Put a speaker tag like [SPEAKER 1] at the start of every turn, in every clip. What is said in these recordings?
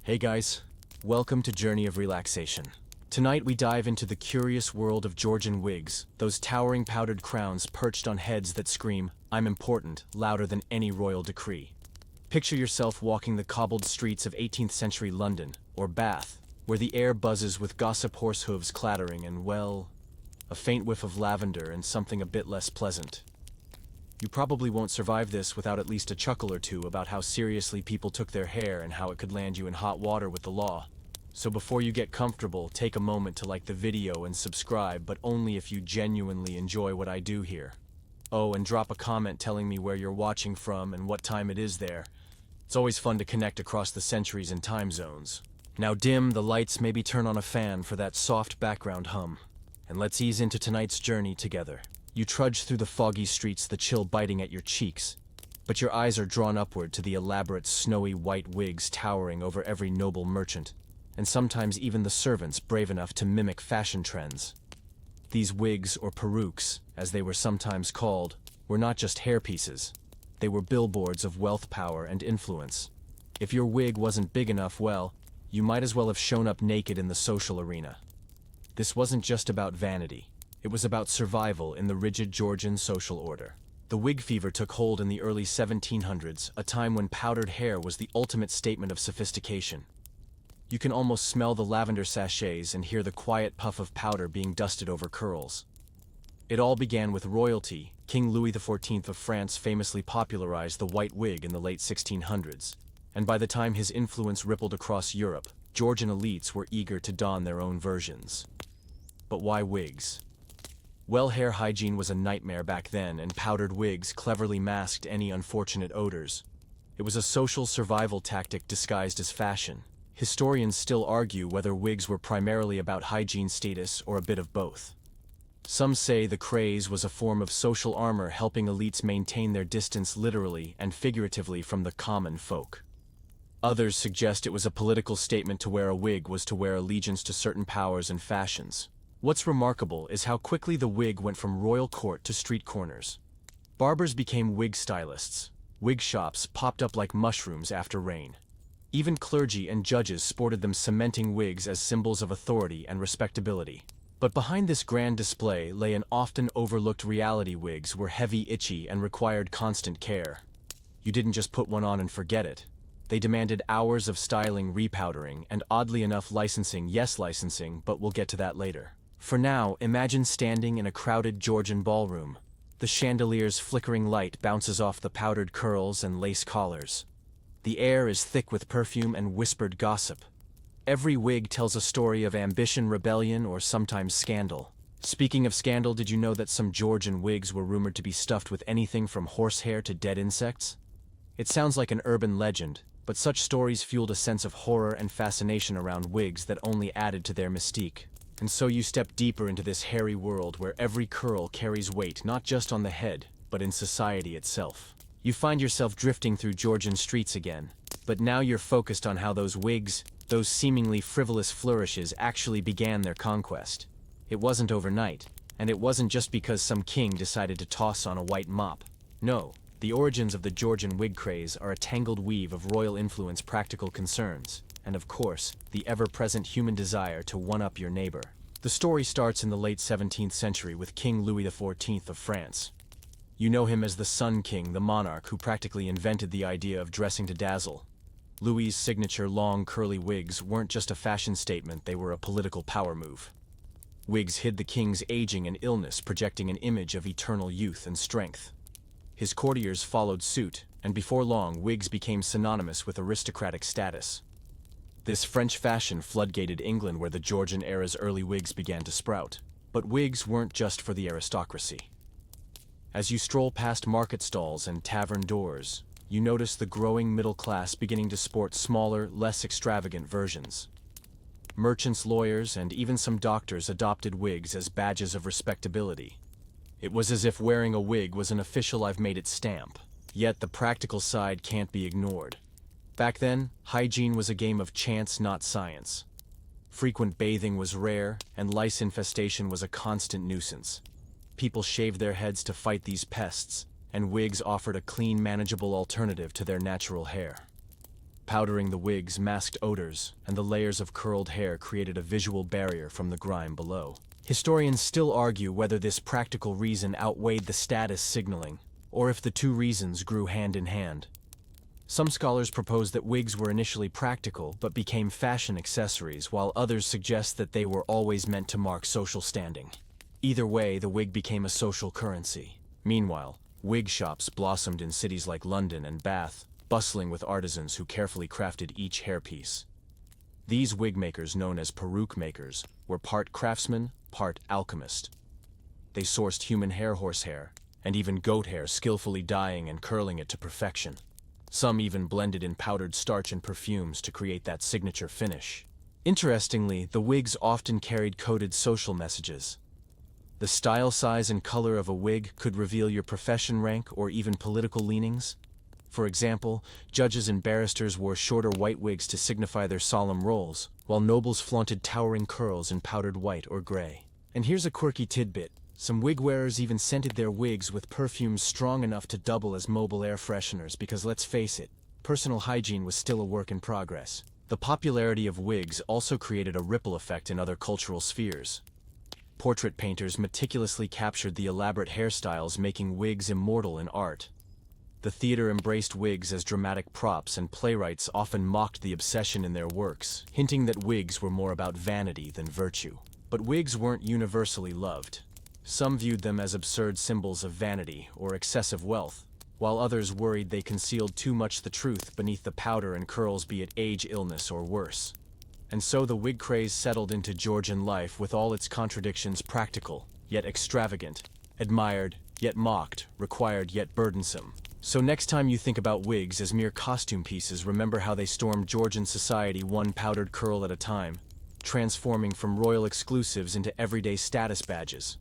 [SPEAKER 1] Hey guys, welcome to Journey of Relaxation. Tonight we dive into the curious world of Georgian wigs, those towering powdered crowns perched on heads that scream, "I'm important," louder than any royal decree. Picture yourself walking the cobbled streets of 18th century London, or Bath, where the air buzzes with gossip horse hooves clattering and, well, a faint whiff of lavender and something a bit less pleasant. You probably won't survive this without at least a chuckle or two about how seriously people took their hair and how it could land you in hot water with the law. So before you get comfortable, take a moment to like the video and subscribe, but only if you genuinely enjoy what I do here. Oh, and drop a comment telling me where you're watching from and what time it is there. It's always fun to connect across the centuries and time zones. Now dim the lights, maybe turn on a fan for that soft background hum. And let's ease into tonight's journey together. You trudge through the foggy streets, the chill biting at your cheeks, but your eyes are drawn upward to the elaborate snowy white wigs towering over every noble merchant, and sometimes even the servants brave enough to mimic fashion trends. These wigs, or perukes, as they were sometimes called, were not just hairpieces. They were billboards of wealth, power, and influence. If your wig wasn't big enough, well, you might as well have shown up naked in the social arena. This wasn't just about vanity. It was about survival in the rigid Georgian social order. The wig fever took hold in the early 1700s, a time when powdered hair was the ultimate statement of sophistication. You can almost smell the lavender sachets and hear the quiet puff of powder being dusted over curls. It all began with royalty. King Louis XIV of France famously popularized the white wig in the late 1600s, and by the time his influence rippled across Europe, Georgian elites were eager to don their own versions. But why wigs? Well, hair hygiene was a nightmare back then, and powdered wigs cleverly masked any unfortunate odors. It was a social survival tactic disguised as fashion. Historians still argue whether wigs were primarily about hygiene status or a bit of both. Some say the craze was a form of social armor helping elites maintain their distance literally and figuratively from the common folk. Others suggest it was a political statement. To wear a wig was to wear allegiance to certain powers and fashions. What's remarkable is how quickly the wig went from royal court to street corners. Barbers became wig stylists. Wig shops popped up like mushrooms after rain. Even clergy and judges sported them, cementing wigs as symbols of authority and respectability. But behind this grand display lay an often overlooked reality. Wigs were heavy, itchy, and required constant care. You didn't just put one on and forget it. They demanded hours of styling, repowdering, and oddly enough licensing. Yes, licensing, but we'll get to that later. For now, imagine standing in a crowded Georgian ballroom. The chandelier's flickering light bounces off the powdered curls and lace collars. The air is thick with perfume and whispered gossip. Every wig tells a story of ambition, rebellion, or sometimes scandal. Speaking of scandal, did you know that some Georgian wigs were rumored to be stuffed with anything from horsehair to dead insects? It sounds like an urban legend, but such stories fueled a sense of horror and fascination around wigs that only added to their mystique. And so you step deeper into this hairy world where every curl carries weight, not just on the head, but in society itself. You find yourself drifting through Georgian streets again, but now you're focused on how those wigs, those seemingly frivolous flourishes, actually began their conquest. It wasn't overnight, and it wasn't just because some king decided to toss on a white mop. No, the origins of the Georgian wig craze are a tangled weave of royal influence, practical concerns, and of course, the ever-present human desire to one-up your neighbor. The story starts in the late 17th century with King Louis XIV of France. You know him as the Sun King, the monarch who practically invented the idea of dressing to dazzle. Louis's signature long curly wigs weren't just a fashion statement, they were a political power move. Wigs hid the king's aging and illness, projecting an image of eternal youth and strength. His courtiers followed suit, and before long, wigs became synonymous with aristocratic status. This French fashion floodgated England, where the Georgian era's early wigs began to sprout. But wigs weren't just for the aristocracy. As you stroll past market stalls and tavern doors, you notice the growing middle class beginning to sport smaller, less extravagant versions. Merchants, lawyers, and even some doctors adopted wigs as badges of respectability. It was as if wearing a wig was an official "I've made it" stamp. Yet the practical side can't be ignored. Back then, hygiene was a game of chance, not science. Frequent bathing was rare, and lice infestation was a constant nuisance. People shaved their heads to fight these pests, and wigs offered a clean, manageable alternative to their natural hair. Powdering the wigs masked odors, and the layers of curled hair created a visual barrier from the grime below. Historians still argue whether this practical reason outweighed the status signaling, or if the two reasons grew hand in hand. Some scholars propose that wigs were initially practical but became fashion accessories, while others suggest that they were always meant to mark social standing. Either way, the wig became a social currency. Meanwhile, wig shops blossomed in cities like London and Bath, bustling with artisans who carefully crafted each hairpiece. These wig makers, known as peruke makers, were part craftsmen, part alchemist. They sourced human hair, horsehair, and even goat hair, skillfully dyeing and curling it to perfection. Some even blended in powdered starch and perfumes to create that signature finish. Interestingly, the wigs often carried coded social messages. The style, size, and color of a wig could reveal your profession, rank, or even political leanings. For example, judges and barristers wore shorter white wigs to signify their solemn roles, while nobles flaunted towering curls in powdered white or gray. And here's a quirky tidbit. Some wig wearers even scented their wigs with perfumes strong enough to double as mobile air fresheners because, let's face it, personal hygiene was still a work in progress. The popularity of wigs also created a ripple effect in other cultural spheres. Portrait painters meticulously captured the elaborate hairstyles, making wigs immortal in art. The theater embraced wigs as dramatic props, and playwrights often mocked the obsession in their works, hinting that wigs were more about vanity than virtue. But wigs weren't universally loved. Some viewed them as absurd symbols of vanity or excessive wealth, while others worried they concealed too much the truth beneath the powder and curls, be it age, illness, or worse. And so the wig craze settled into Georgian life with all its contradictions: practical, yet extravagant, admired, yet mocked, required, yet burdensome. So next time you think about wigs as mere costume pieces, remember how they stormed Georgian society one powdered curl at a time, transforming from royal exclusives into everyday status badges.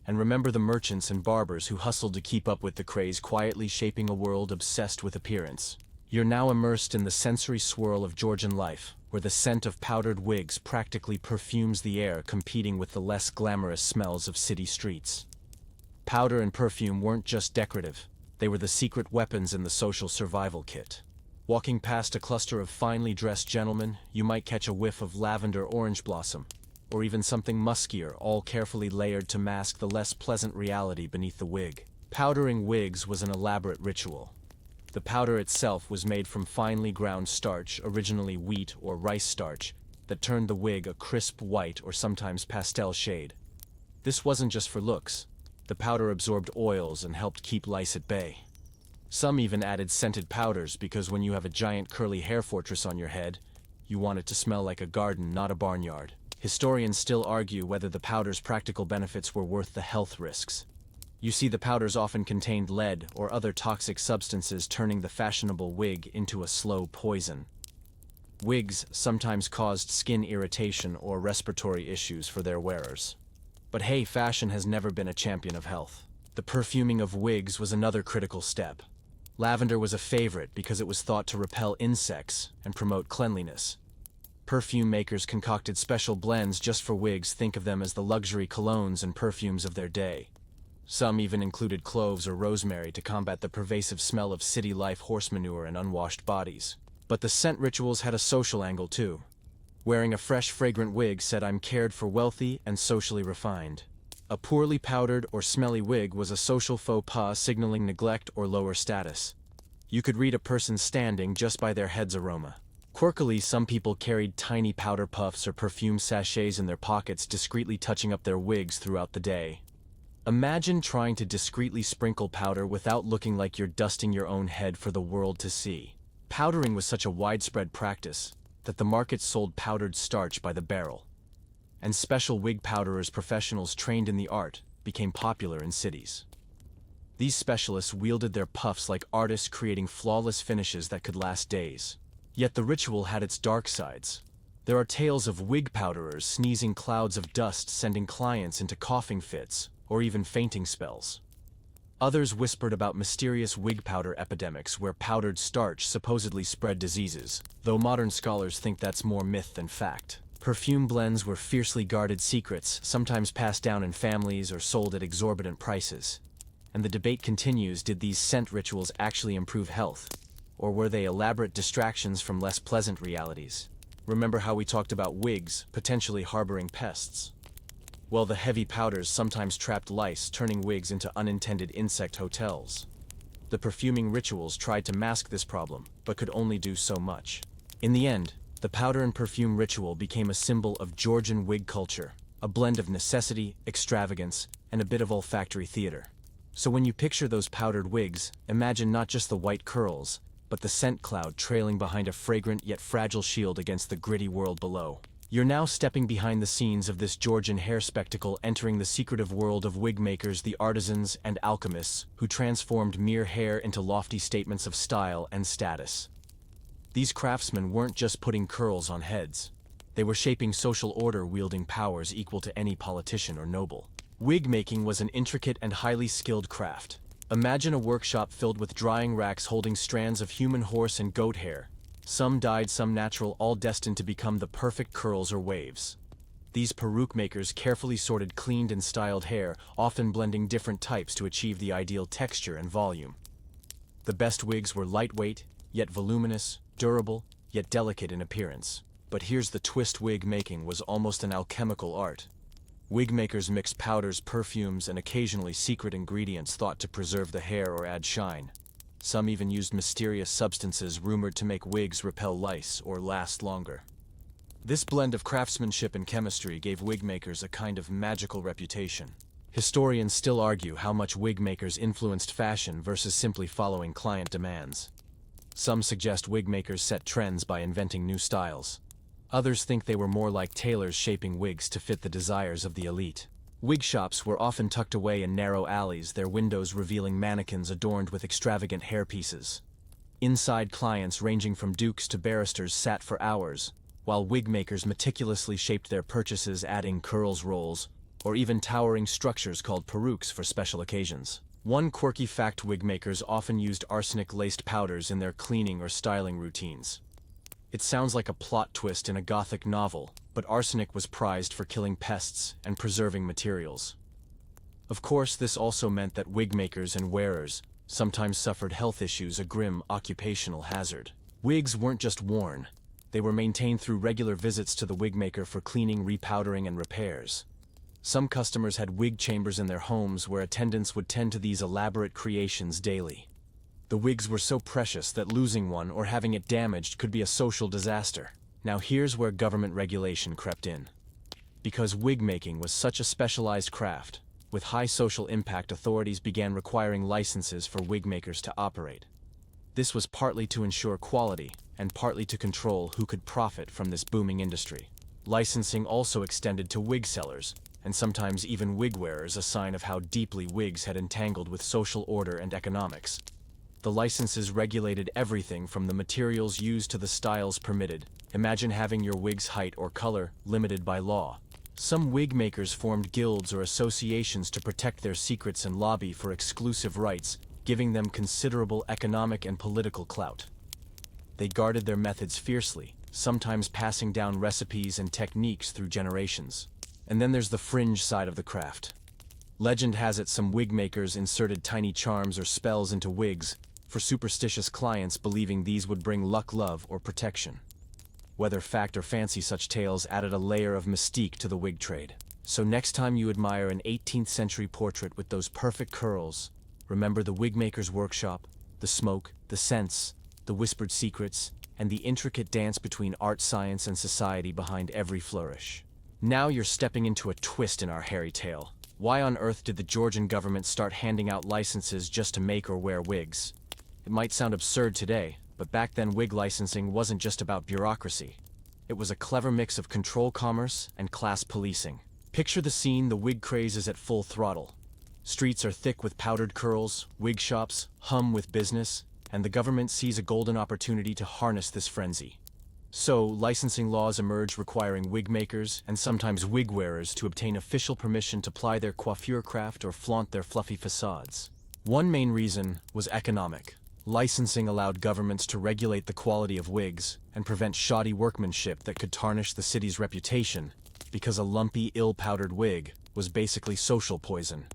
[SPEAKER 1] And remember the merchants and barbers who hustled to keep up with the craze, quietly shaping a world obsessed with appearance. You're now immersed in the sensory swirl of Georgian life, where the scent of powdered wigs practically perfumes the air, competing with the less glamorous smells of city streets. Powder and perfume weren't just decorative. They were the secret weapons in the social survival kit. Walking past a cluster of finely dressed gentlemen, you might catch a whiff of lavender orange blossom, or even something muskier, all carefully layered to mask the less pleasant reality beneath the wig. Powdering wigs was an elaborate ritual. The powder itself was made from finely ground starch, originally wheat or rice starch, that turned the wig a crisp white or sometimes pastel shade. This wasn't just for looks. The powder absorbed oils and helped keep lice at bay. Some even added scented powders because when you have a giant curly hair fortress on your head, you want it to smell like a garden, not a barnyard. Historians still argue whether the powder's practical benefits were worth the health risks. You see, the powders often contained lead or other toxic substances, turning the fashionable wig into a slow poison. Wigs sometimes caused skin irritation or respiratory issues for their wearers. But hey, fashion has never been a champion of health. The perfuming of wigs was another critical step. Lavender was a favorite because it was thought to repel insects and promote cleanliness. Perfume makers concocted special blends just for wigs. Think of them as the luxury colognes and perfumes of their day. Some even included cloves or rosemary to combat the pervasive smell of city life, horse manure, and unwashed bodies. But the scent rituals had a social angle too. Wearing a fresh, fragrant wig said, "I'm cared for, wealthy, and socially refined." A poorly powdered or smelly wig was a social faux pas, signaling neglect or lower status. You could read a person's standing just by their head's aroma. Quirkily, some people carried tiny powder puffs or perfume sachets in their pockets, discreetly touching up their wigs throughout the day. Imagine trying to discreetly sprinkle powder without looking like you're dusting your own head for the world to see. Powdering was such a widespread practice that the market sold powdered starch by the barrel. And special wig powderers, professionals trained in the art, became popular in cities. These specialists wielded their puffs like artists, creating flawless finishes that could last days. Yet the ritual had its dark sides. There are tales of wig powderers sneezing clouds of dust, sending clients into coughing fits or even fainting spells. Others whispered about mysterious wig powder epidemics where powdered starch supposedly spread diseases, though modern scholars think that's more myth than fact. Perfume blends were fiercely guarded secrets, sometimes passed down in families or sold at exorbitant prices. And the debate continues: did these scent rituals actually improve health? Or were they elaborate distractions from less pleasant realities? Remember how we talked about wigs potentially harboring pests? Well, the heavy powders sometimes trapped lice, turning wigs into unintended insect hotels. The perfuming rituals tried to mask this problem, but could only do so much. In the end, the powder and perfume ritual became a symbol of Georgian wig culture, a blend of necessity, extravagance, and a bit of olfactory theater. So when you picture those powdered wigs, imagine not just the white curls, but the scent cloud trailing behind a fragrant yet fragile shield against the gritty world below. You're now stepping behind the scenes of this Georgian hair spectacle, entering the secretive world of wig makers, the artisans and alchemists who transformed mere hair into lofty statements of style and status. These craftsmen weren't just putting curls on heads. They were shaping social order, wielding powers equal to any politician or noble. Wig making was an intricate and highly skilled craft. Imagine a workshop filled with drying racks holding strands of human, horse, and goat hair. Some dyed, some natural, all destined to become the perfect curls or waves. These peruke makers carefully sorted cleaned and styled hair, often blending different types to achieve the ideal texture and volume. The best wigs were lightweight, yet voluminous, durable, yet delicate in appearance. But here's the twist: wig making was almost an alchemical art. Wig makers mixed powders, perfumes, and occasionally secret ingredients thought to preserve the hair or add shine. Some even used mysterious substances rumored to make wigs repel lice or last longer. This blend of craftsmanship and chemistry gave wig makers a kind of magical reputation. Historians still argue how much wig makers influenced fashion versus simply following client demands. Some suggest wig makers set trends by inventing new styles. Others think they were more like tailors shaping wigs to fit the desires of the elite. Wig shops were often tucked away in narrow alleys, their windows revealing mannequins adorned with extravagant hairpieces. Inside, clients ranging from dukes to barristers sat for hours, while wig makers meticulously shaped their purchases, adding curls, rolls, or even towering structures called perukes for special occasions. One quirky fact: wig makers often used arsenic-laced powders in their cleaning or styling routines. It sounds like a plot twist in a Gothic novel, but arsenic was prized for killing pests and preserving materials. Of course, this also meant that wig makers and wearers sometimes suffered health issues, a grim occupational hazard. Wigs weren't just worn, they were maintained through regular visits to the wig maker for cleaning, repowdering, and repairs. Some customers had wig chambers in their homes where attendants would tend to these elaborate creations daily. The wigs were so precious that losing one or having it damaged could be a social disaster. Now here's where government regulation crept in. Because wig making was such a specialized craft, with high social impact, authorities began requiring licenses for wig makers to operate. This was partly to ensure quality, and partly to control who could profit from this booming industry. Licensing also extended to wig sellers, and sometimes even wig wearers, a sign of how deeply wigs had entangled with social order and economics. The licenses regulated everything from the materials used to the styles permitted. Imagine having your wig's height or color limited by law. Some wig makers formed guilds or associations to protect their secrets and lobby for exclusive rights, giving them considerable economic and political clout. They guarded their methods fiercely, sometimes passing down recipes and techniques through generations. And then there's the fringe side of the craft. Legend has it some wig makers inserted tiny charms or spells into wigs for superstitious clients, believing these would bring luck, love, or protection. Whether fact or fancy, such tales added a layer of mystique to the wig trade. So next time you admire an 18th century portrait with those perfect curls, remember the wig maker's workshop, the smoke, the scents, the whispered secrets, and the intricate dance between art, science, and society behind every flourish. Now you're stepping into a twist in our hairy tale. Why on earth did the Georgian government start handing out licenses just to make or wear wigs? It might sound absurd today, but back then wig licensing wasn't just about bureaucracy. It was a clever mix of control, commerce, and class policing. Picture the scene: the wig craze is at full throttle. Streets are thick with powdered curls, wig shops hum with business, and the government sees a golden opportunity to harness this frenzy. So, licensing laws emerge requiring wig makers and sometimes wig wearers to obtain official permission to ply their coiffure craft or flaunt their fluffy facades. One main reason was economic. Licensing allowed governments to regulate the quality of wigs and prevent shoddy workmanship that could tarnish the city's reputation, because a lumpy, ill-powdered wig was basically social poison.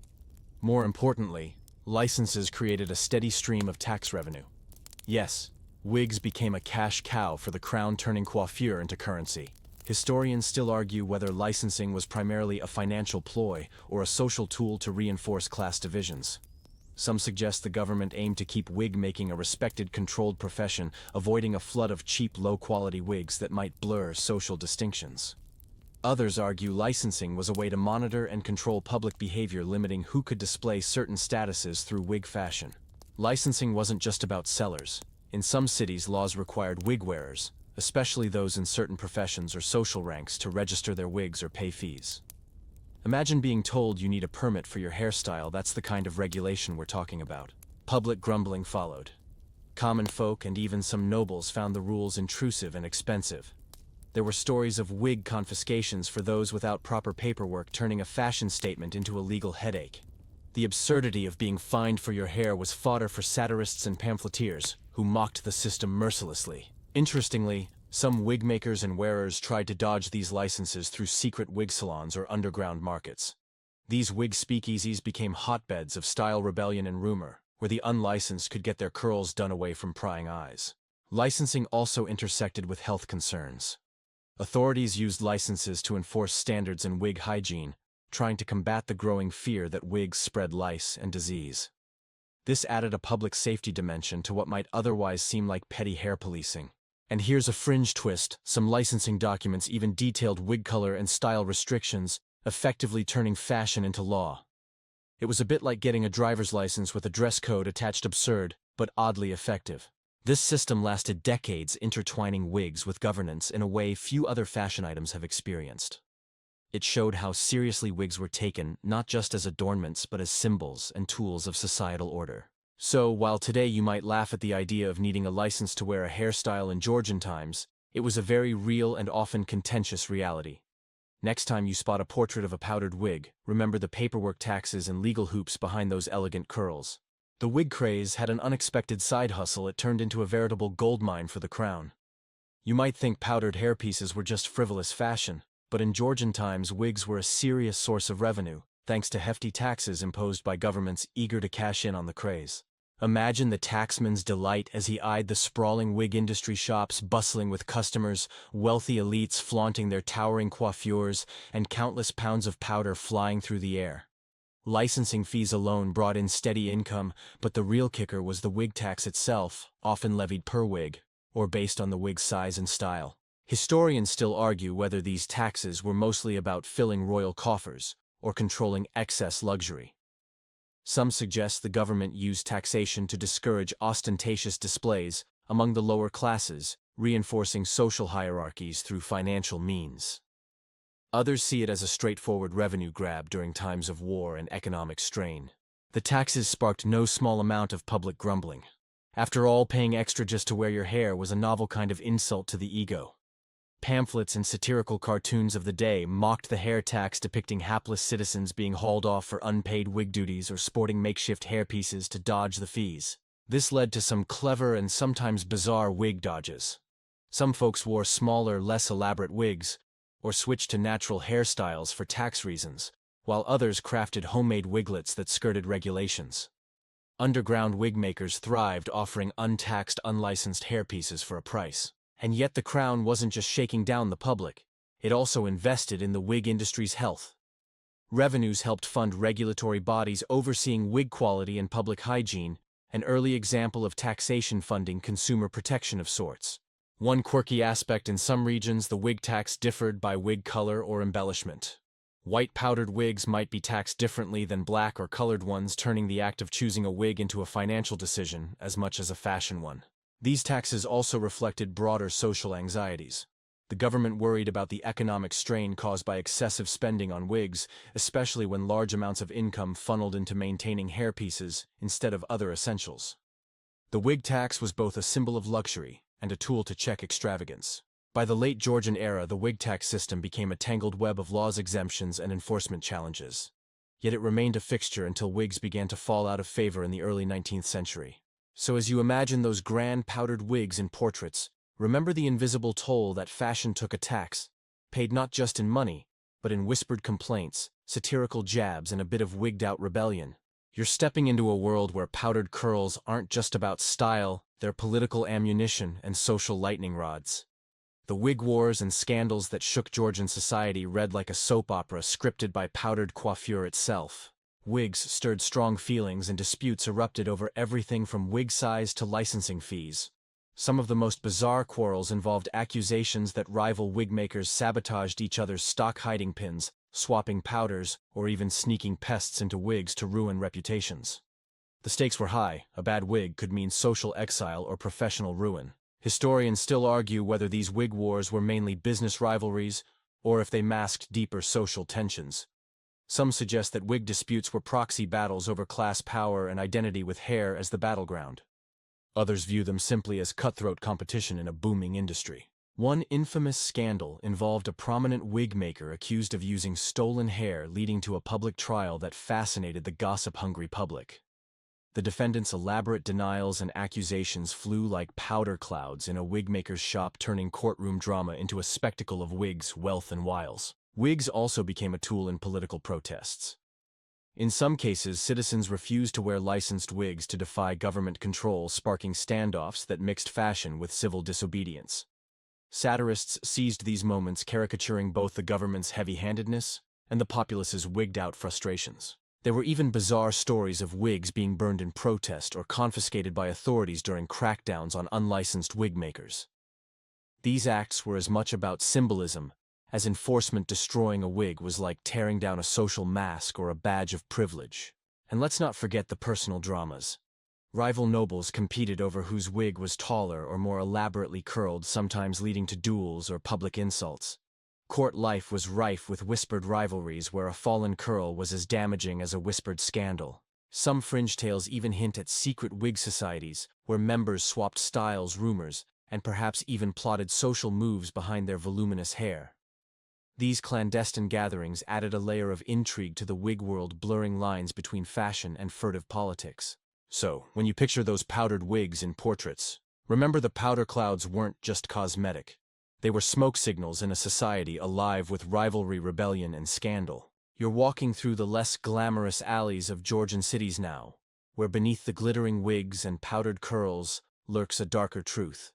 [SPEAKER 1] More importantly, licenses created a steady stream of tax revenue. Yes, Wigs became a cash cow for the crown, turning coiffure into currency. Historians still argue whether licensing was primarily a financial ploy or a social tool to reinforce class divisions. Some suggest the government aimed to keep wig making a respected, controlled profession, avoiding a flood of cheap, low-quality wigs that might blur social distinctions. Others argue licensing was a way to monitor and control public behavior, limiting who could display certain statuses through wig fashion. Licensing wasn't just about sellers. In some cities, laws required wig wearers, especially those in certain professions or social ranks, to register their wigs or pay fees. Imagine being told you need a permit for your hairstyle. That's the kind of regulation we're talking about. Public grumbling followed. Common folk and even some nobles found the rules intrusive and expensive. There were stories of wig confiscations for those without proper paperwork, turning a fashion statement into a legal headache. The absurdity of being fined for your hair was fodder for satirists and pamphleteers, who mocked the system mercilessly. Interestingly, some wig makers and wearers tried to dodge these licenses through secret wig salons or underground markets. These wig speakeasies became hotbeds of style rebellion and rumor, where the unlicensed could get their curls done away from prying eyes. Licensing also intersected with health concerns. Authorities used licenses to enforce standards in wig hygiene, trying to combat the growing fear that wigs spread lice and disease. This added a public safety dimension to what might otherwise seem like petty hair policing. And here's a fringe twist: some licensing documents even detailed wig color and style restrictions, effectively turning fashion into law. It was a bit like getting a driver's license with a dress code attached, absurd, but oddly effective. This system lasted decades, intertwining wigs with governance in a way few other fashion items have experienced. It showed how seriously wigs were taken, not just as adornments but as symbols and tools of societal order. So, while today you might laugh at the idea of needing a license to wear a hairstyle in Georgian times, it was a very real and often contentious reality. Next time you spot a portrait of a powdered wig, remember the paperwork, taxes, and legal hoops behind those elegant curls. The wig craze had an unexpected side hustle. It turned into a veritable goldmine for the crown. You might think powdered hairpieces were just frivolous fashion, but in Georgian times wigs were a serious source of revenue, thanks to hefty taxes imposed by governments eager to cash in on the craze. Imagine the taxman's delight as he eyed the sprawling wig industry shops bustling with customers, wealthy elites flaunting their towering coiffures, and countless pounds of powder flying through the air. Licensing fees alone brought in steady income, but the real kicker was the wig tax itself, often levied per wig, or based on the wig's size and style. Historians still argue whether these taxes were mostly about filling royal coffers or controlling excess luxury. Some suggest the government used taxation to discourage ostentatious displays among the lower classes, reinforcing social hierarchies through financial means. Others see it as a straightforward revenue grab during times of war and economic strain. The taxes sparked no small amount of public grumbling. After all, paying extra just to wear your hair was a novel kind of insult to the ego. Pamphlets and satirical cartoons of the day mocked the hair tax, depicting hapless citizens being hauled off for unpaid wig duties or sporting makeshift hairpieces to dodge the fees. This led to some clever and sometimes bizarre wig dodges. Some folks wore smaller, less elaborate wigs, or switched to natural hairstyles for tax reasons, while others crafted homemade wiglets that skirted regulations. Underground wig makers thrived, offering untaxed, unlicensed hairpieces for a price. And yet the crown wasn't just shaking down the public, it also invested in the wig industry's health. Revenues helped fund regulatory bodies overseeing wig quality and public hygiene, an early example of taxation funding consumer protection of sorts. One quirky aspect: in some regions the wig tax differed by wig color or embellishment. White powdered wigs might be taxed differently than black or colored ones, turning the act of choosing a wig into a financial decision as much as a fashion one. These taxes also reflected broader social anxieties. The government worried about the economic strain caused by excessive spending on wigs, especially when large amounts of income funneled into maintaining hairpieces instead of other essentials. The wig tax was both a symbol of luxury and a tool to check extravagance. By the late Georgian era, the wig tax system became a tangled web of laws, exemptions, and enforcement challenges. Yet it remained a fixture until wigs began to fall out of favor in the early 19th century. So as you imagine those grand powdered wigs in portraits, remember the invisible toll that fashion took: a tax, paid not just in money, but in whispered complaints, satirical jabs, and a bit of wigged-out rebellion. You're stepping into a world where powdered curls aren't just about style, their political ammunition and social lightning rods. The wig wars and scandals that shook Georgian society read like a soap opera scripted by powdered coiffure itself. Wigs stirred strong feelings and disputes erupted over everything from wig size to licensing fees. Some of the most bizarre quarrels involved accusations that rival wig makers sabotaged each other's stock hiding pins, swapping powders, or even sneaking pests into wigs to ruin reputations. The stakes were high. A bad wig could mean social exile or professional ruin. Historians still argue whether these wig wars were mainly business rivalries or if they masked deeper social tensions. Some suggest that wig disputes were proxy battles over class power and identity with hair as the battleground. Others view them simply as cutthroat competition in a booming industry. One infamous scandal involved a prominent wig maker accused of using stolen hair, leading to a public trial that fascinated the gossip-hungry public. The defendant's elaborate denials and accusations flew like powder clouds in a wig maker's shop, turning courtroom drama into a spectacle of wigs, wealth, and wiles. Wigs also became a tool in political protests. In some cases, citizens refused to wear licensed wigs to defy government control, sparking standoffs that mixed fashion with civil disobedience. Satirists seized these moments, caricaturing both the government's heavy-handedness and the populace's wigged-out frustrations. There were even bizarre stories of wigs being burned in protest or confiscated by authorities during crackdowns on unlicensed wig makers. These acts were as much about symbolism as enforcement. Destroying a wig was like tearing down a social mask or a badge of privilege. And let's not forget the personal dramas. Rival nobles competed over whose wig was taller or more elaborately curled, sometimes leading to duels or public insults. Court life was rife with whispered rivalries where a fallen curl was as damaging as a whispered scandal. Some fringe tales even hint at secret wig societies where members swapped styles, rumors, and perhaps even plotted social moves behind their voluminous hair. These clandestine gatherings added a layer of intrigue to the wig world, blurring lines between fashion and furtive politics. So, when you picture those powdered wigs in portraits, remember the powder clouds weren't just cosmetic. They were smoke signals in a society alive with rivalry, rebellion, and scandal. You're walking through the less glamorous alleys of Georgian cities now, where beneath the glittering wigs and powdered curls lurks a darker truth.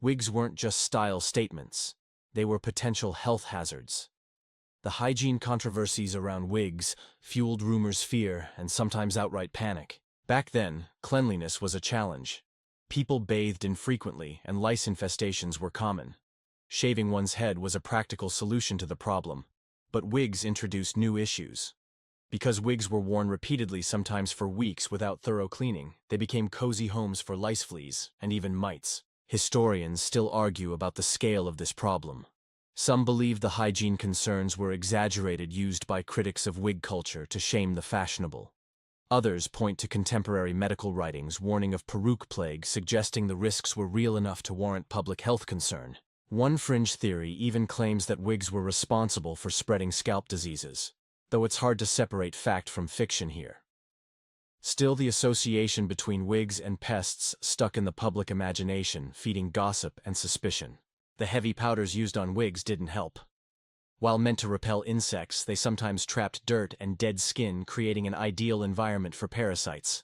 [SPEAKER 1] Wigs weren't just style statements. They were potential health hazards. The hygiene controversies around wigs fueled rumors, fear, and sometimes outright panic. Back then, cleanliness was a challenge. People bathed infrequently, and lice infestations were common. Shaving one's head was a practical solution to the problem. But wigs introduced new issues. Because wigs were worn repeatedly, sometimes for weeks without thorough cleaning, they became cozy homes for lice, fleas, and even mites. Historians still argue about the scale of this problem. Some believe the hygiene concerns were exaggerated, used by critics of wig culture to shame the fashionable. Others point to contemporary medical writings warning of peruke plague, suggesting the risks were real enough to warrant public health concern. One fringe theory even claims that wigs were responsible for spreading scalp diseases, though it's hard to separate fact from fiction here. Still, the association between wigs and pests stuck in the public imagination, feeding gossip and suspicion. The heavy powders used on wigs didn't help. While meant to repel insects, they sometimes trapped dirt and dead skin, creating an ideal environment for parasites.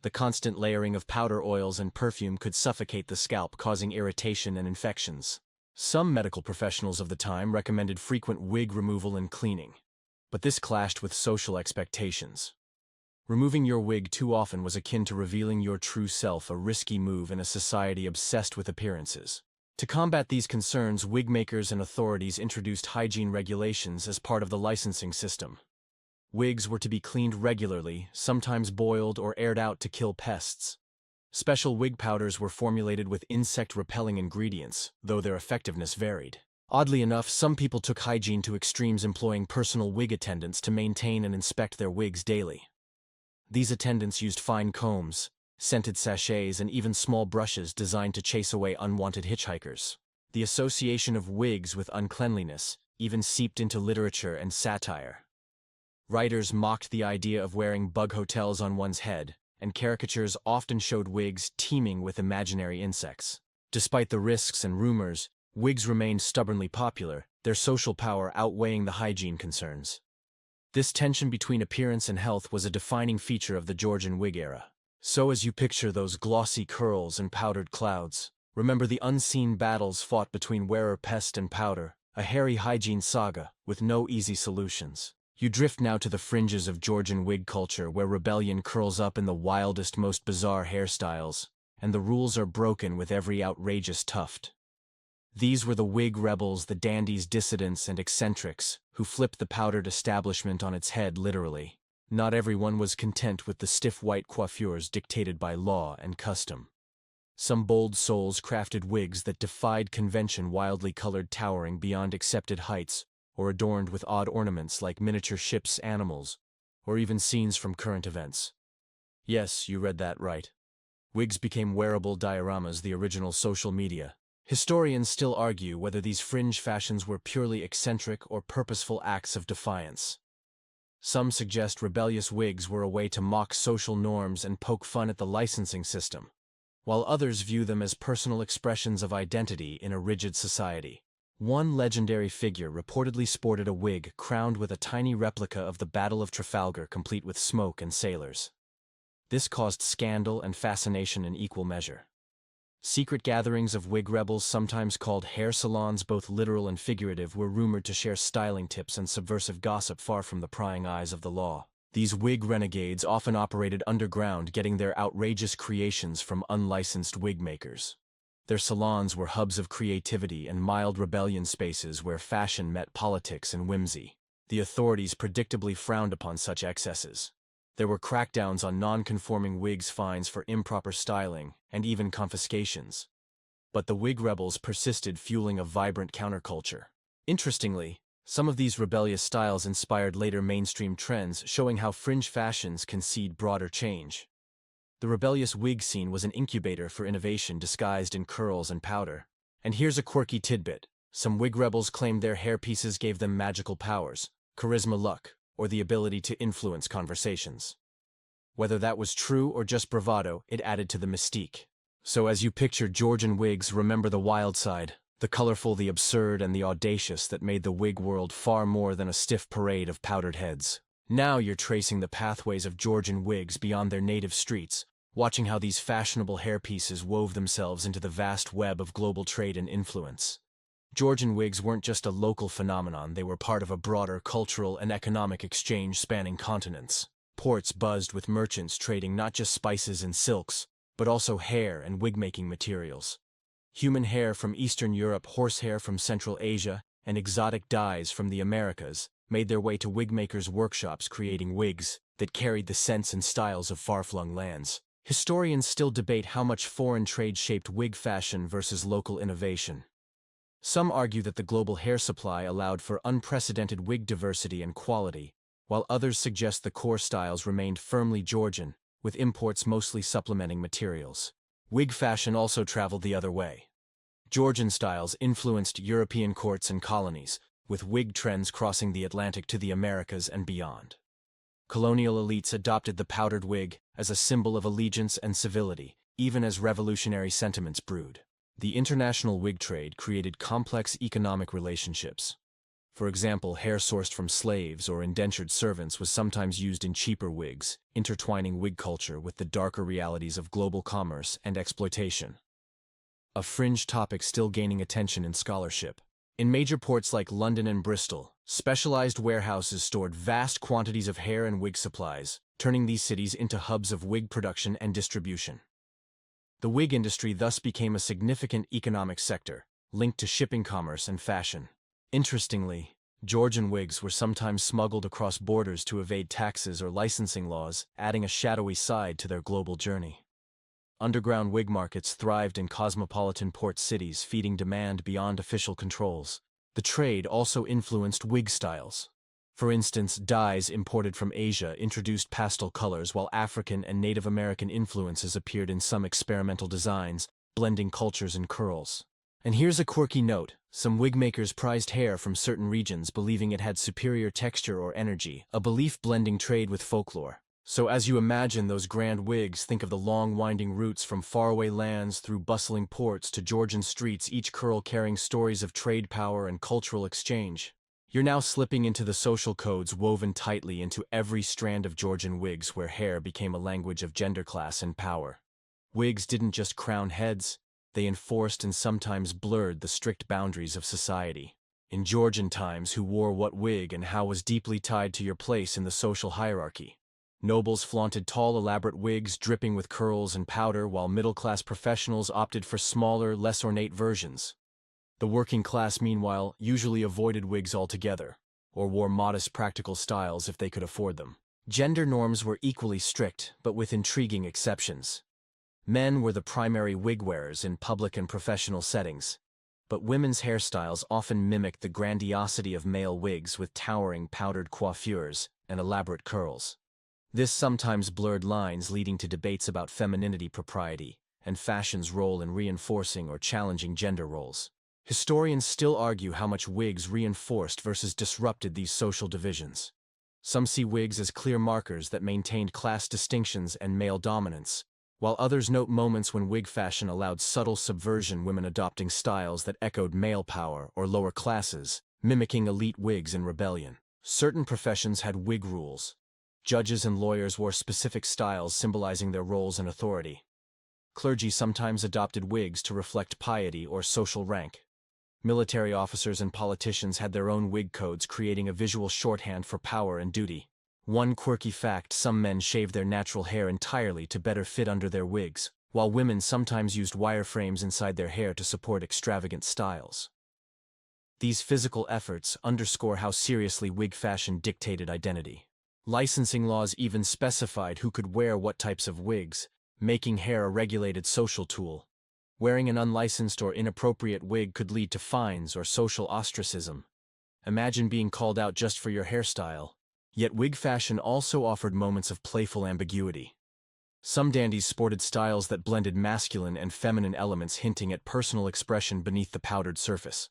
[SPEAKER 1] The constant layering of powder, oils, and perfume could suffocate the scalp, causing irritation and infections. Some medical professionals of the time recommended frequent wig removal and cleaning, but this clashed with social expectations. Removing your wig too often was akin to revealing your true self, a risky move in a society obsessed with appearances. To combat these concerns, wig makers and authorities introduced hygiene regulations as part of the licensing system. Wigs were to be cleaned regularly, sometimes boiled or aired out to kill pests. Special wig powders were formulated with insect-repelling ingredients, though their effectiveness varied. Oddly enough, some people took hygiene to extremes, employing personal wig attendants to maintain and inspect their wigs daily. These attendants used fine combs, scented sachets, and even small brushes designed to chase away unwanted hitchhikers. The association of wigs with uncleanliness even seeped into literature and satire. Writers mocked the idea of wearing bug hotels on one's head, and caricatures often showed wigs teeming with imaginary insects. Despite the risks and rumors, wigs remained stubbornly popular, their social power outweighing the hygiene concerns. This tension between appearance and health was a defining feature of the Georgian wig era. So as you picture those glossy curls and powdered clouds, remember the unseen battles fought between wearer pest and powder, a hairy hygiene saga with no easy solutions. You drift now to the fringes of Georgian wig culture where rebellion curls up in the wildest, most bizarre hairstyles, and the rules are broken with every outrageous tuft. These were the wig rebels, the dandies, dissidents, and eccentrics, who flipped the powdered establishment on its head literally. Not everyone was content with the stiff white coiffures dictated by law and custom. Some bold souls crafted wigs that defied convention, wildly colored, towering beyond accepted heights, or adorned with odd ornaments like miniature ships, animals, or even scenes from current events. Yes, you read that right. Wigs became wearable dioramas, the original social media. Historians still argue whether these fringe fashions were purely eccentric or purposeful acts of defiance. Some suggest rebellious wigs were a way to mock social norms and poke fun at the licensing system, while others view them as personal expressions of identity in a rigid society. One legendary figure reportedly sported a wig crowned with a tiny replica of the Battle of Trafalgar, complete with smoke and sailors. This caused scandal and fascination in equal measure. Secret gatherings of wig rebels, sometimes called hair salons, both literal and figurative, were rumored to share styling tips and subversive gossip far from the prying eyes of the law. These wig renegades often operated underground, getting their outrageous creations from unlicensed wig makers. Their salons were hubs of creativity and mild rebellion, spaces where fashion met politics and whimsy. The authorities predictably frowned upon such excesses. There were crackdowns on non-conforming wigs, fines for improper styling, and even confiscations. But the wig rebels persisted, fueling a vibrant counterculture. Interestingly, some of these rebellious styles inspired later mainstream trends, showing how fringe fashions can seed broader change. The rebellious wig scene was an incubator for innovation disguised in curls and powder. And here's a quirky tidbit. Some wig rebels claimed their hairpieces gave them magical powers, charisma, luck, or the ability to influence conversations. Whether that was true or just bravado, it added to the mystique. So as you picture Georgian wigs, remember the wild side, the colorful, the absurd, and the audacious that made the wig world far more than a stiff parade of powdered heads. Now you're tracing the pathways of Georgian wigs beyond their native streets, watching how these fashionable hairpieces wove themselves into the vast web of global trade and influence. Georgian wigs weren't just a local phenomenon, they were part of a broader cultural and economic exchange spanning continents. Ports buzzed with merchants trading not just spices and silks, but also hair and wig-making materials. Human hair from Eastern Europe, horsehair from Central Asia, and exotic dyes from the Americas made their way to wig-makers' workshops, creating wigs that carried the scents and styles of far-flung lands. Historians still debate how much foreign trade shaped wig fashion versus local innovation. Some argue that the global hair supply allowed for unprecedented wig diversity and quality, while others suggest the core styles remained firmly Georgian, with imports mostly supplementing materials. Wig fashion also traveled the other way. Georgian styles influenced European courts and colonies, with wig trends crossing the Atlantic to the Americas and beyond. Colonial elites adopted the powdered wig as a symbol of allegiance and civility, even as revolutionary sentiments brewed. The international wig trade created complex economic relationships. For example, hair sourced from slaves or indentured servants was sometimes used in cheaper wigs, intertwining wig culture with the darker realities of global commerce and exploitation. A fringe topic still gaining attention in scholarship. In major ports like London and Bristol, specialized warehouses stored vast quantities of hair and wig supplies, turning these cities into hubs of wig production and distribution. The wig industry thus became a significant economic sector, linked to shipping, commerce, and fashion. Interestingly, Georgian wigs were sometimes smuggled across borders to evade taxes or licensing laws, adding a shadowy side to their global journey. Underground wig markets thrived in cosmopolitan port cities, feeding demand beyond official controls. The trade also influenced wig styles. For instance, dyes imported from Asia introduced pastel colors, while African and Native American influences appeared in some experimental designs, blending cultures and curls. And here's a quirky note. Some wig makers prized hair from certain regions, believing it had superior texture or energy, a belief blending trade with folklore. So as you imagine those grand wigs, think of the long winding routes from faraway lands through bustling ports to Georgian streets, each curl carrying stories of trade, power, and cultural exchange. You're now slipping into the social codes woven tightly into every strand of Georgian wigs, where hair became a language of gender class and power. Wigs didn't just crown heads, they enforced and sometimes blurred the strict boundaries of society. In Georgian times, who wore what wig and how was deeply tied to your place in the social hierarchy. Nobles flaunted tall, elaborate wigs dripping with curls and powder, while middle-class professionals opted for smaller, less ornate versions. The working class, meanwhile, usually avoided wigs altogether, or wore modest, practical styles if they could afford them. Gender norms were equally strict, but with intriguing exceptions. Men were the primary wig wearers in public and professional settings, but women's hairstyles often mimicked the grandiosity of male wigs with towering powdered coiffures and elaborate curls. This sometimes blurred lines, leading to debates about femininity, propriety, and fashion's role in reinforcing or challenging gender roles. Historians still argue how much wigs reinforced versus disrupted these social divisions. Some see wigs as clear markers that maintained class distinctions and male dominance, while others note moments when wig fashion allowed subtle subversion, women adopting styles that echoed male power or lower classes, mimicking elite wigs in rebellion. Certain professions had wig rules. Judges and lawyers wore specific styles symbolizing their roles and authority. Clergy sometimes adopted wigs to reflect piety or social rank. Military officers and politicians had their own wig codes, creating a visual shorthand for power and duty. One quirky fact: some men shaved their natural hair entirely to better fit under their wigs, while women sometimes used wireframes inside their hair to support extravagant styles. These physical efforts underscore how seriously wig fashion dictated identity. Licensing laws even specified who could wear what types of wigs, making hair a regulated social tool. Wearing an unlicensed or inappropriate wig could lead to fines or social ostracism. Imagine being called out just for your hairstyle. Yet wig fashion also offered moments of playful ambiguity. Some dandies sported styles that blended masculine and feminine elements, hinting at personal expression beneath the powdered surface.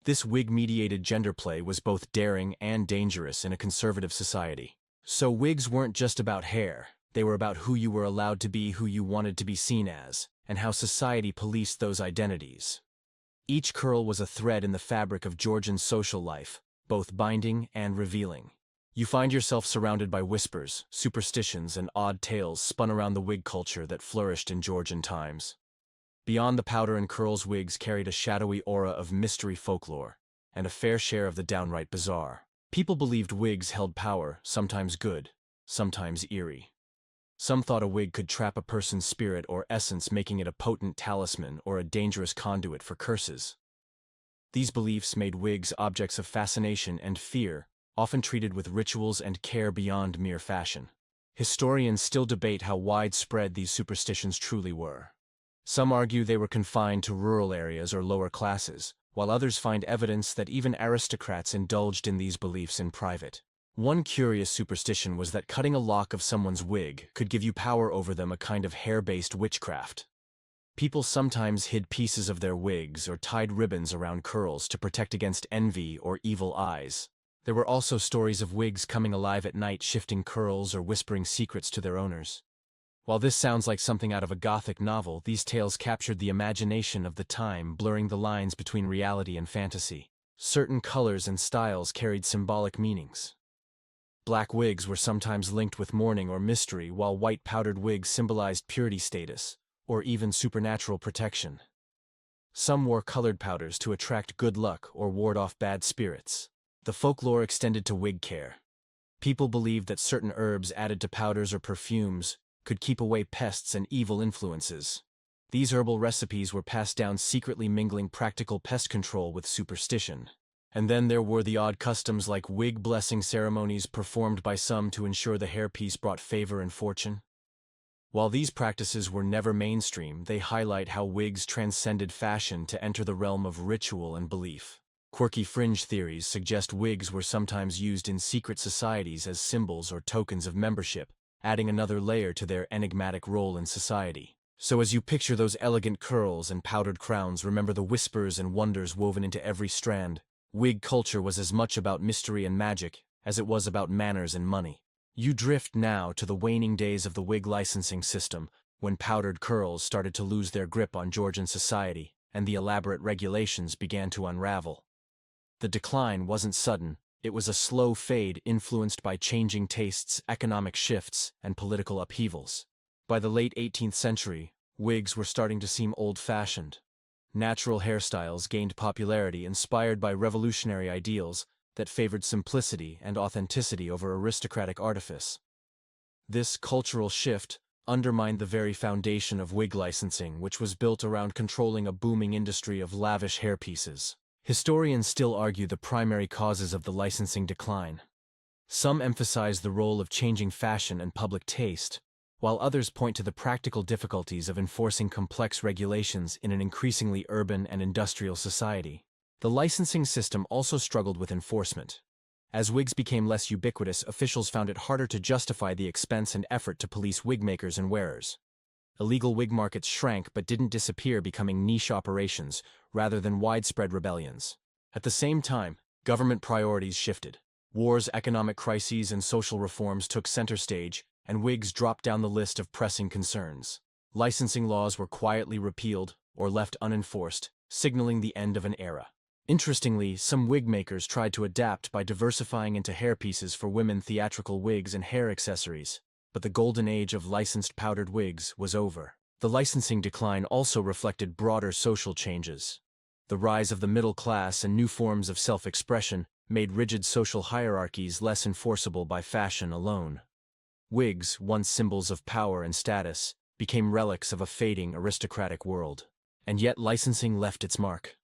[SPEAKER 1] This wig-mediated gender play was both daring and dangerous in a conservative society. So wigs weren't just about hair, they were about who you were allowed to be, who you wanted to be seen as, and how society policed those identities. Each curl was a thread in the fabric of Georgian social life, both binding and revealing. You find yourself surrounded by whispers, superstitions, and odd tales spun around the wig culture that flourished in Georgian times. Beyond the powder and curls, wigs carried a shadowy aura of mystery, folklore, and a fair share of the downright bizarre. People believed wigs held power, sometimes good, sometimes eerie. Some thought a wig could trap a person's spirit or essence, making it a potent talisman or a dangerous conduit for curses. These beliefs made wigs objects of fascination and fear, often treated with rituals and care beyond mere fashion. Historians still debate how widespread these superstitions truly were. Some argue they were confined to rural areas or lower classes, while others find evidence that even aristocrats indulged in these beliefs in private. One curious superstition was that cutting a lock of someone's wig could give you power over them, a kind of hair-based witchcraft. People sometimes hid pieces of their wigs or tied ribbons around curls to protect against envy or evil eyes. There were also stories of wigs coming alive at night, shifting curls or whispering secrets to their owners. While this sounds like something out of a Gothic novel, these tales captured the imagination of the time, blurring the lines between reality and fantasy. Certain colors and styles carried symbolic meanings. Black wigs were sometimes linked with mourning or mystery, while white powdered wigs symbolized purity, status, or even supernatural protection. Some wore colored powders to attract good luck or ward off bad spirits. The folklore extended to wig care. People believed that certain herbs added to powders or perfumes could keep away pests and evil influences. These herbal recipes were passed down secretly, mingling practical pest control with superstition. And then there were the odd customs like wig blessing ceremonies performed by some to ensure the hairpiece brought favor and fortune. While these practices were never mainstream, they highlight how wigs transcended fashion to enter the realm of ritual and belief. Quirky fringe theories suggest wigs were sometimes used in secret societies as symbols or tokens of membership, adding another layer to their enigmatic role in society. So as you picture those elegant curls and powdered crowns, remember the whispers and wonders woven into every strand. Wig culture was as much about mystery and magic as it was about manners and money. You drift now to the waning days of the wig licensing system, when powdered curls started to lose their grip on Georgian society, and the elaborate regulations began to unravel. The decline wasn't sudden, it was a slow fade influenced by changing tastes, economic shifts, and political upheavals. By the late 18th century, wigs were starting to seem old-fashioned. Natural hairstyles gained popularity inspired by revolutionary ideals that favored simplicity and authenticity over aristocratic artifice. This cultural shift undermined the very foundation of wig licensing, which was built around controlling a booming industry of lavish hairpieces. Historians still argue the primary causes of the licensing decline. Some emphasize the role of changing fashion and public taste, while others point to the practical difficulties of enforcing complex regulations in an increasingly urban and industrial society. The licensing system also struggled with enforcement. As wigs became less ubiquitous, officials found it harder to justify the expense and effort to police wig makers and wearers. Illegal wig markets shrank but didn't disappear, becoming niche operations rather than widespread rebellions. At the same time, government priorities shifted. Wars, economic crises, and social reforms took center stage, and wigs dropped down the list of pressing concerns. Licensing laws were quietly repealed or left unenforced, signaling the end of an era. Interestingly, some wig makers tried to adapt by diversifying into hairpieces for women, theatrical wigs, and hair accessories. But the golden age of licensed powdered wigs was over. The licensing decline also reflected broader social changes. The rise of the middle class and new forms of self-expression made rigid social hierarchies less enforceable by fashion alone. Wigs, once symbols of power and status, became relics of a fading aristocratic world. And yet licensing left its mark.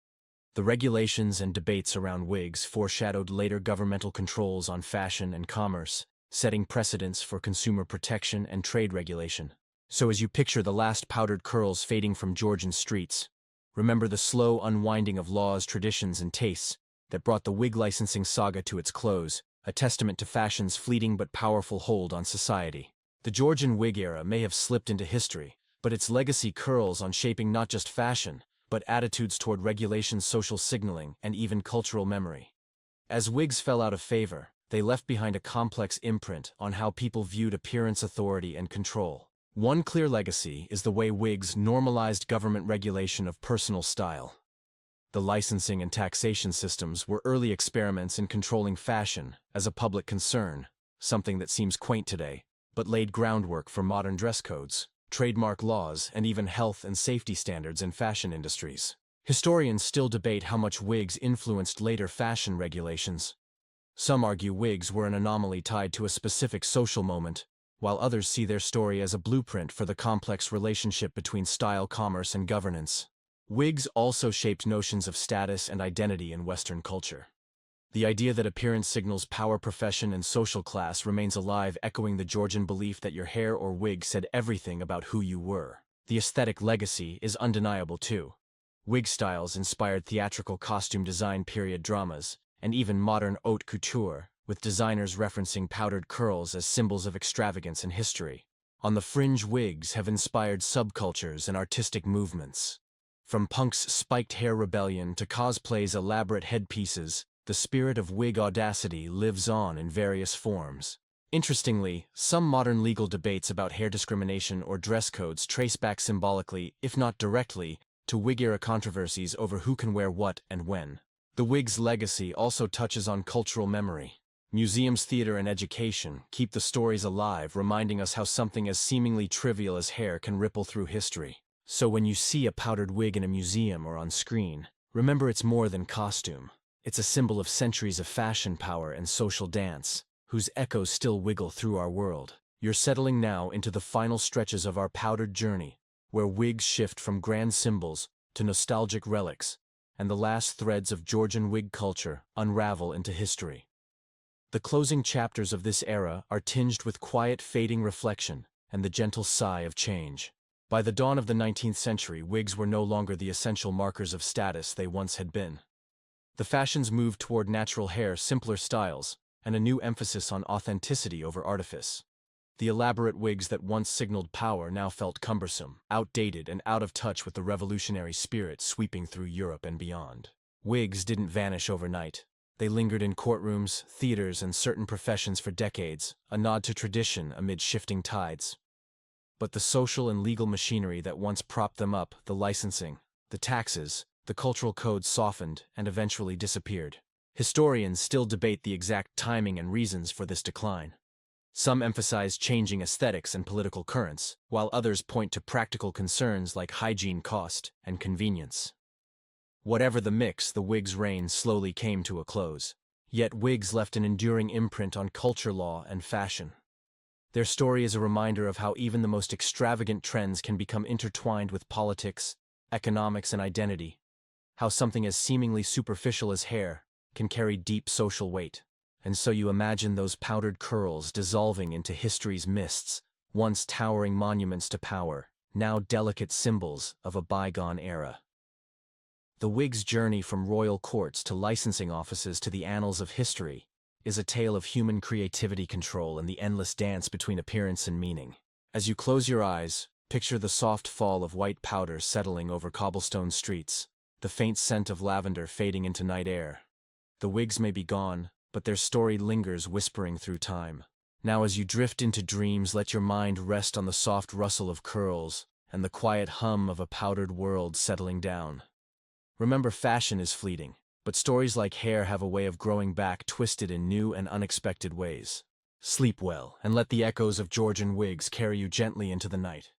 [SPEAKER 1] The regulations and debates around wigs foreshadowed later governmental controls on fashion and commerce, setting precedents for consumer protection and trade regulation. So as you picture the last powdered curls fading from Georgian streets, remember the slow unwinding of laws, traditions, and tastes that brought the wig licensing saga to its close, a testament to fashion's fleeting but powerful hold on society. The Georgian wig era may have slipped into history, but its legacy curls on shaping not just fashion, but attitudes toward regulation, social signaling, and even cultural memory. As wigs fell out of favor, they left behind a complex imprint on how people viewed appearance, authority, and control. One clear legacy is the way wigs normalized government regulation of personal style. The licensing and taxation systems were early experiments in controlling fashion as a public concern, something that seems quaint today, but laid groundwork for modern dress codes, trademark laws, and even health and safety standards in fashion industries. Historians still debate how much wigs influenced later fashion regulations. Some argue wigs were an anomaly tied to a specific social moment, while others see their story as a blueprint for the complex relationship between style, commerce, and governance. Wigs also shaped notions of status and identity in Western culture. The idea that appearance signals power, profession, and social class remains alive, echoing the Georgian belief that your hair or wig said everything about who you were. The aesthetic legacy is undeniable too. Wig styles inspired theatrical costume design, period dramas, and even modern haute couture, with designers referencing powdered curls as symbols of extravagance and history. On the fringe, wigs have inspired subcultures and artistic movements. From punk's spiked hair rebellion to cosplay's elaborate headpieces, the spirit of wig audacity lives on in various forms. Interestingly, some modern legal debates about hair discrimination or dress codes trace back symbolically, if not directly, to wig-era controversies over who can wear what and when. The wig's legacy also touches on cultural memory. Museums, theater, and education keep the stories alive, reminding us how something as seemingly trivial as hair can ripple through history. So when you see a powdered wig in a museum or on screen, remember it's more than costume. It's a symbol of centuries of fashion power and social dance, whose echoes still wiggle through our world. You're settling now into the final stretches of our powdered journey, where wigs shift from grand symbols to nostalgic relics, and the last threads of Georgian wig culture unravel into history. The closing chapters of this era are tinged with quiet, fading reflection and the gentle sigh of change. By the dawn of the 19th century, wigs were no longer the essential markers of status they once had been. The fashions moved toward natural hair, simpler styles, and a new emphasis on authenticity over artifice. The elaborate wigs that once signaled power now felt cumbersome, outdated, and out of touch with the revolutionary spirit sweeping through Europe and beyond. Wigs didn't vanish overnight. They lingered in courtrooms, theaters, and certain professions for decades, a nod to tradition amid shifting tides. But the social and legal machinery that once propped them up, the licensing, the taxes, the cultural codes softened and eventually disappeared. Historians still debate the exact timing and reasons for this decline. Some emphasize changing aesthetics and political currents, while others point to practical concerns like hygiene cost and convenience. Whatever the mix, the Whigs' reign slowly came to a close. Yet wigs left an enduring imprint on culture, law, and fashion. Their story is a reminder of how even the most extravagant trends can become intertwined with politics, economics, and identity, how something as seemingly superficial as hair can carry deep social weight. And so you imagine those powdered curls dissolving into history's mists, once towering monuments to power, now delicate symbols of a bygone era. The Whigs' journey from royal courts to licensing offices to the annals of history is a tale of human creativity, control, and the endless dance between appearance and meaning. As you close your eyes, picture the soft fall of white powder settling over cobblestone streets, the faint scent of lavender fading into night air. The Whigs may be gone, but their story lingers, whispering through time. Now as you drift into dreams, let your mind rest on the soft rustle of curls and the quiet hum of a powdered world settling down. Remember, fashion is fleeting, but stories like hair have a way of growing back, twisted in new and unexpected ways. Sleep well, and let the echoes of Georgian wigs carry you gently into the night.